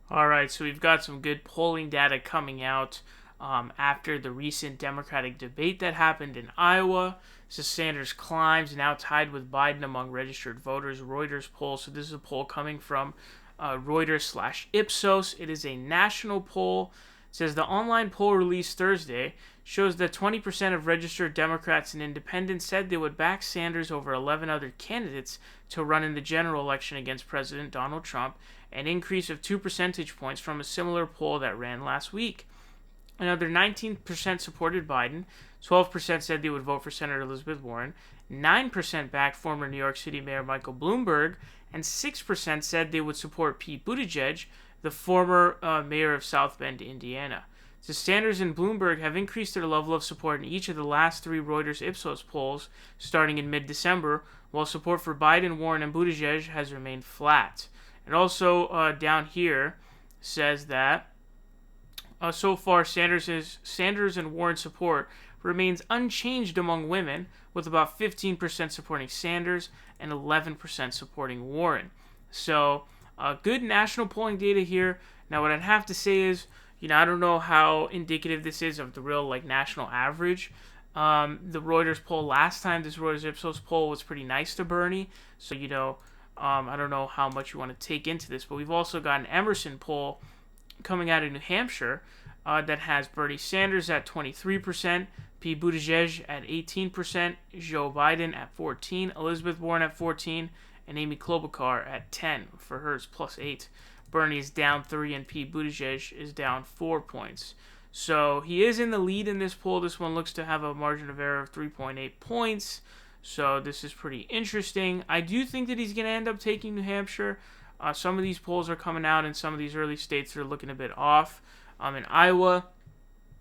All right, so we've got some good polling data coming out after the recent Democratic debate that happened in Iowa. So Sanders climbs, now tied with Biden among registered voters. Reuters poll. So this is a poll coming from Reuters/Ipsos. It is a national poll. It says the online poll released Thursday shows that 20% of registered Democrats and independents said they would back Sanders over 11 other candidates to run in the general election against President Donald Trump, an increase of 2 percentage points from a similar poll that ran last week. Another 19% supported Biden, 12% said they would vote for Senator Elizabeth Warren, 9% backed former New York City Mayor Michael Bloomberg, and 6% said they would support Pete Buttigieg, the former mayor of South Bend, Indiana. So Sanders and Bloomberg have increased their level of support in each of the last three Reuters Ipsos polls starting in mid-December, while support for Biden, Warren, and Buttigieg has remained flat. And also down here says that so far Sanders and Warren support remains unchanged among women, with about 15% supporting Sanders and 11% supporting Warren. So good national polling data here. Now what I'd have to say is, I don't know how indicative this is of the real national average. The Reuters poll last time, this Reuters Ipsos poll was pretty nice to Bernie. So I don't know how much you want to take into this, but we've also got an Emerson poll coming out of New Hampshire that has Bernie Sanders at 23%, Pete Buttigieg at 18%, Joe Biden at 14%, Elizabeth Warren at 14%, and Amy Klobuchar at 10%. For hers, plus 8. Bernie is down 3, and Pete Buttigieg is down 4 points. So he is in the lead in this poll. This one looks to have a margin of error of 3.8 points. So this is pretty interesting. I do think that he's going to end up taking New Hampshire. Some of these polls are coming out in some of these early states that are looking a bit off. In Iowa,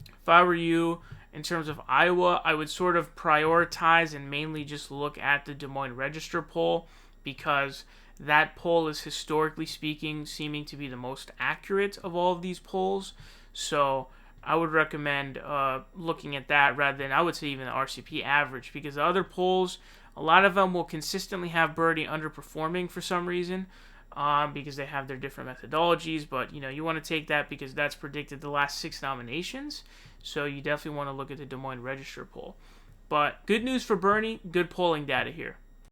if I were you, in terms of Iowa, I would sort of prioritize and mainly just look at the Des Moines Register poll, because that poll is historically speaking seeming to be the most accurate of all of these polls. So I would recommend looking at that rather than, I would say, even the RCP average, because the other polls, a lot of them will consistently have Bernie underperforming for some reason, because they have their different methodologies. But you want to take that because that's predicted the last 6 nominations. So you definitely want to look at the Des Moines Register poll. But good news for Bernie, good polling data here.